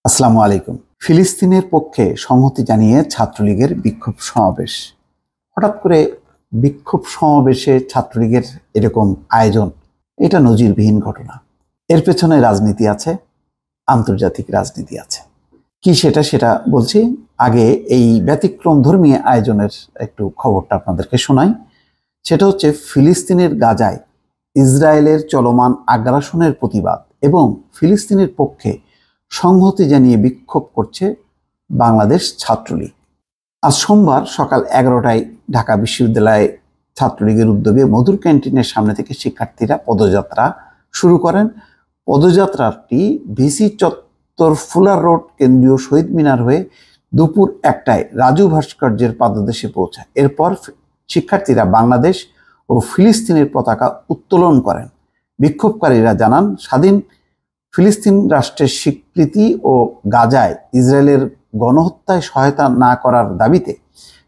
আসসালামু আলাইকুম। ফিলিস্তিনের পক্ষে সংহতি জানিয়ে ছাত্রলীগের বিক্ষোভ সমাবেশ। হঠাৎ করে বিক্ষোভ সমাবেশে ছাত্রলীগের এরকম আয়োজন, এটা নজিরবিহীন ঘটনা। এর পেছনে রাজনীতি আছে, আন্তর্জাতিক রাজনীতি আছে। কি সেটা বলছি। আগে এই ব্যতিক্রমধর্মী আয়োজনের একটু খবরটা আপনাদেরকে শোনাই। সেটা হচ্ছে ফিলিস্তিনের গাজায় ইসরায়েলের চলমান আগ্রাসনের প্রতিবাদ এবং ফিলিস্তিনের পক্ষে সংহতি জানিয়ে বিক্ষোভ করছে বাংলাদেশ ছাত্রলীগ। আজ সোমবার সকাল 11টায় ঢাকা বিশ্ববিদ্যালয়ে ছাত্রলীগের উদ্যোগে মধুর ক্যান্টিনের সামনে থেকে শিক্ষার্থীরা পদযাত্রা শুরু করেন। পদযাত্রাটি ভিসি চত্বর, ফুলার রোড, কেন্দ্রীয় শহীদ মিনার হয়ে দুপুর 1টায় রাজু ভাস্কর্যের পাদদেশে পৌঁছায়। এরপর শিক্ষার্থীরা বাংলাদেশ ও ফিলিস্তিনের পতাকা উত্তোলন করেন। বিক্ষোভকারীরা জানান, স্বাধীন ফিলিস্তিন রাষ্ট্রের স্বীকৃতি ও গাজায় ইসরায়েলের গণহত্যায় সহায়তা না করার দাবিতে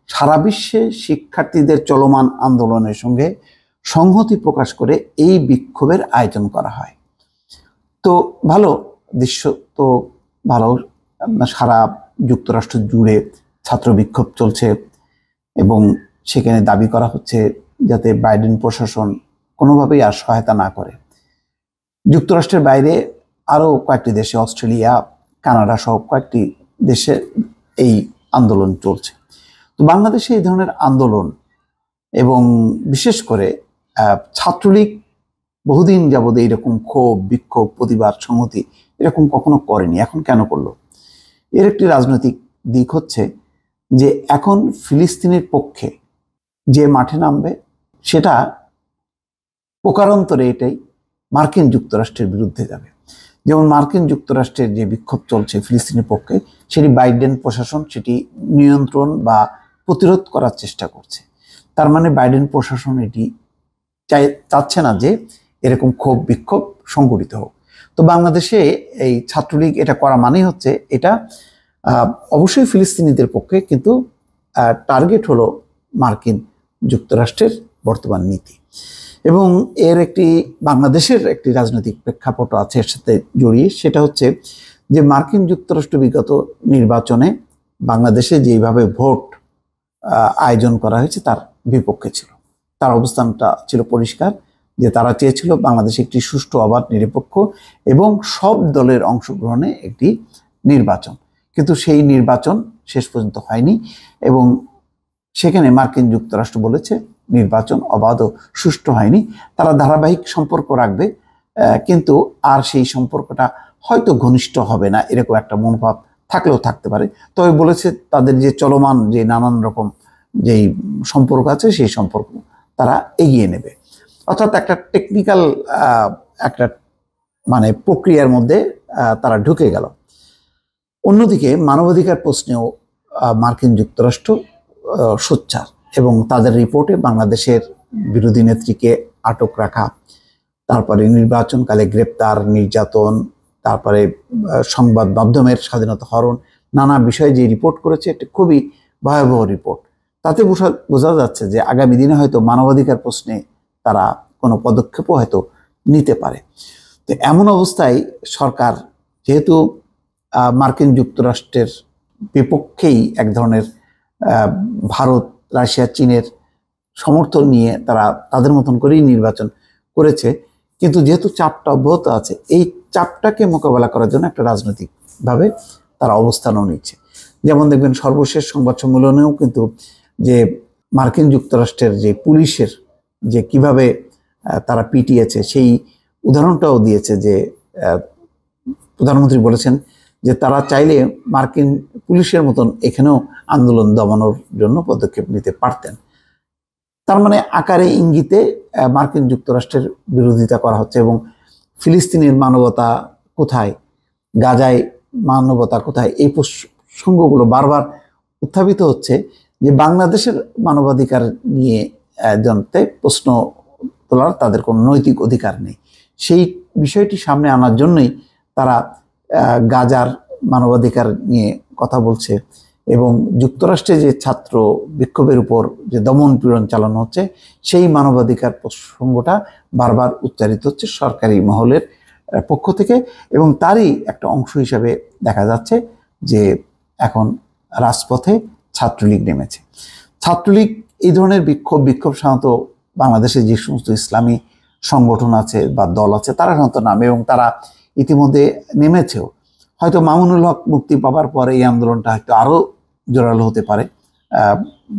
সারা বিশ্বে শিক্ষার্থীদের চলমান আন্দোলনের সঙ্গে সংহতি প্রকাশ করে এই বিক্ষোভের আয়োজন করা হয়। তো ভালো দৃশ্য, তো ভালো। সারা যুক্তরাষ্ট্র জুড়ে ছাত্র বিক্ষোভ চলছে এবং সেখানে দাবি করা হচ্ছে যাতে বাইডেন প্রশাসন কোনোভাবেই আর সহায়তা না করে। যুক্তরাষ্ট্রের বাইরে আরও কয়েকটি দেশে, অস্ট্রেলিয়া, কানাডা সহ কয়েকটি দেশে এই আন্দোলন চলছে। তো বাংলাদেশে এই ধরনের আন্দোলন এবং বিশেষ করে ছাত্রলীগ বহুদিন যাবৎ এইরকম ক্ষোভ, বিক্ষোভ, প্রতিবাদ, সংহতি এরকম কখনো করেনি। এখন কেন করলো? এর একটি রাজনৈতিক দিক হচ্ছে যে এখন ফিলিস্তিনের পক্ষে যে মাঠে নামবে সেটা প্রকারান্তরে এটাই মার্কিন যুক্তরাষ্ট্রের বিরুদ্ধে যাবে। যেমন মার্কিন যুক্তরাষ্ট্রের যে বিক্ষোভ চলছে ফিলিস্তিনের পক্ষে, সেটি বাইডেন প্রশাসন সেটি নিয়ন্ত্রণ বা প্রতিরোধ করার চেষ্টা করছে। তার মানে বাইডেন প্রশাসন এটি চাচ্ছে না যে এরকম ক্ষোভ বিক্ষোভ সংঘটিত হোক। তো বাংলাদেশে এই ছাত্রলীগ এটা করা মানেই হচ্ছে এটা অবশ্যই ফিলিস্তিনিদের পক্ষে, কিন্তু টার্গেট হলো মার্কিন যুক্তরাষ্ট্রের বর্তমান নীতি। এবং এর একটি বাংলাদেশের একটি রাজনৈতিক প্রেক্ষাপট আছে এর সাথে জড়িয়ে। সেটা হচ্ছে যে মার্কিন যুক্তরাষ্ট্র বিগত নির্বাচনে বাংলাদেশে যেইভাবে ভোট আয়োজন করা হয়েছে তার বিপক্ষে ছিল। তার অবস্থানটা ছিল পরিষ্কার যে তারা চেয়েছিল বাংলাদেশে একটি সুষ্ঠু, অবাধ, নিরপেক্ষ এবং সব দলের অংশগ্রহণে একটি নির্বাচন। কিন্তু সেই নির্বাচন শেষ পর্যন্ত হয়নি এবং সেখানে মার্কিন যুক্তরাষ্ট্র বলেছে নির্বাচন অবাধ ও সুষ্ঠু হয়নি। তারা ধারাবাহিক সম্পর্ক রাখবে, কিন্তু আর সেই সম্পর্কটা হয়তো ঘনিষ্ঠ হবে না, এরকম একটা মনোভাব থাকলেও থাকতে পারে। তবে বলেছে তাদের যে চলমান যে নানান রকম যেই সম্পর্ক আছে সেই সম্পর্ক তারা এগিয়ে নেবে। অর্থাৎ একটা টেকনিক্যাল একটা মানে প্রক্রিয়ার মধ্যে তারা ঢুকে গেল। অন্যদিকে মানবাধিকার প্রশ্নেও মার্কিন যুক্তরাষ্ট্র সোচ্চার এবং তাদের রিপোর্টে বাংলাদেশের বিরোধী নেত্রীকে আটক রাখা, তারপরে নির্বাচনকালে গ্রেপ্তার, নির্যাতন, তারপরে সংবাদ মাধ্যমের স্বাধীনতা হরণ, নানা বিষয়ে যে রিপোর্ট করেছে এটা খুবই ভয়াবহ রিপোর্ট। তাতে বোঝা যাচ্ছে যে আগামী দিনে হয়তো মানবাধিকার প্রশ্নে তারা কোনো পদক্ষেপও হয়তো নিতে পারে। তো এমন অবস্থায় সরকার যেহেতু মার্কিন যুক্তরাষ্ট্রের বিপক্ষেই এক ধরনের ভারত, রাশিয়া, চীনের সমর্থন নিয়ে তারা তাদের মতন করেই নির্বাচন করেছে, কিন্তু যেহেতু চাপটা অব্যাহত আছে, এই চাপটাকে মোকাবেলা করার জন্য একটা রাজনৈতিকভাবে তারা অবস্থানও নিচ্ছে। যেমন দেখবেন সর্বশেষ সংবাদ সম্মেলনেও কিন্তু যে মার্কিন যুক্তরাষ্ট্রের যে পুলিশের যে কিভাবে তারা পিটিয়েছে সেই উদাহরণটাও দিয়েছে। যে প্রধানমন্ত্রী বলেছেন যে তারা চাইলে মার্কিন পুলিশের মতন এখানেও আন্দোলন দমানোর জন্য পদক্ষেপ নিতে পারতেন। তার মানে আকারে ইঙ্গিতে মার্কিন যুক্তরাষ্ট্রের বিরোধিতা করা হচ্ছে এবং ফিলিস্তিনের মানবতা কোথায়, গাজায় মানবতা কোথায়, এই প্রসঙ্গগুলো বারবার উত্থাপিত হচ্ছে যে বাংলাদেশের মানবাধিকার নিয়ে জানতে প্রশ্ন তোলার তাদের কোনো নৈতিক অধিকার নেই। সেই বিষয়টি সামনে আনার জন্যই তারা গাজার মানবাধিকার নিয়ে কথা বলছে এবং যুক্তরাষ্ট্রে যে ছাত্র বিক্ষোভের উপর যে দমন পীড়ন চালানো হচ্ছে সেই মানবাধিকার প্রসঙ্গটা বারবার উচ্চারিত হচ্ছে সরকারি মহলের পক্ষ থেকে, এবং তারই একটা অংশ হিসাবে দেখা যাচ্ছে যে এখন রাজপথে ছাত্রলীগ নেমেছে। ছাত্রলীগ এই ধরনের বিক্ষোভ সাধারণত বাংলাদেশে যে সমস্ত ইসলামী সংগঠন আছে বা দল আছে তারা সাধারণত নামে, এবং তারা ইতিমধ্যে নেমেছেও। হয়তো মামুনুল হক মুক্তি পাবার পরে এই আন্দোলনটা হয়তো আরও জোরালো হতে পারে,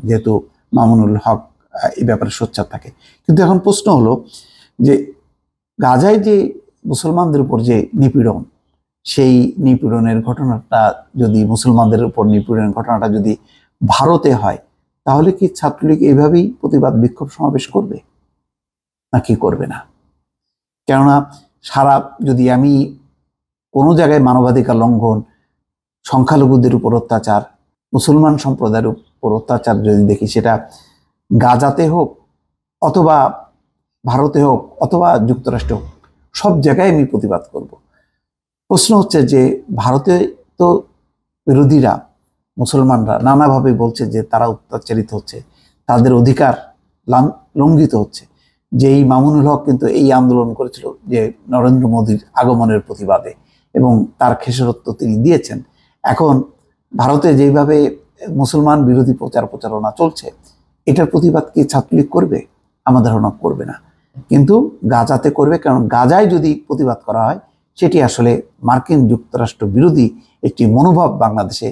যেহেতু মামুনুল হক এই ব্যাপারে সোচ্চার থাকে। কিন্তু এখন প্রশ্ন হলো যে গাজায় যে মুসলমানদের উপর যে নিপীড়ন, সেই নিপীড়নের ঘটনাটা যদি মুসলমানদের উপর নিপীড়নের ঘটনাটা যদি ভারতে হয়, তাহলে কি ছাত্রলীগ এইভাবেই প্রতিবাদ বিক্ষোভ সমাবেশ করবে নাকি করবে না? কেননা যদি আমি কোনো জায়গায় মানবাধিকার লঙ্ঘন, সংখ্যালঘুদের উপর অত্যাচার, মুসলমান সম্প্রদায়ের উপর অত্যাচার যদি দেখি, সেটা গাজাতে হোক অথবা ভারতে হোক অথবা যুক্তরাষ্ট্রে হোক, সব জায়গায় আমি প্রতিবাদ করব। প্রশ্ন হচ্ছে যে ভারতে তো বিরোধীরা, মুসলমানরা নানাভাবে বলছে যে তারা অত্যাচারিত হচ্ছে, তাদের অধিকার লঙ্ঘিত হচ্ছে। যে এই মামুনুল হক কিন্তু এই আন্দোলন করেছিল যে নরেন্দ্র মোদীর আগমনের প্রতিবাদে, এবং তার খেসারত তিনি দিয়েছেন। এখন ভারতে যেভাবে মুসলমান বিরোধী প্রচারণা চলছে, এটার প্রতিবাদ কি ছাত্রলীগ করবে? আমাদের ধারণা করবে না, কিন্তু গাজাতে করবে। কারণ গাজায় যদি প্রতিবাদ করা হয়, সেটি আসলে মার্কিন যুক্তরাষ্ট্র বিরোধী একটি মনোভাব বাংলাদেশে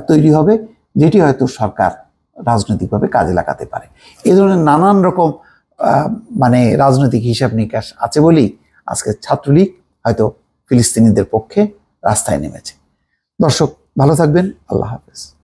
তৈরি হবে, যেটি হয়তো সরকার রাজনৈতিকভাবে কাজে লাগাতে পারে। এই ধরনের নানান রকম রাজনৈতিক হিসাব নিকাশ আছে বলেই আজকে ছাত্রলীগ হয়তো ফিলিস্তিনিদের পক্ষে রাস্তায় নেমেছে। দর্শক ভালো থাকবেন, আল্লাহ হাফেজ।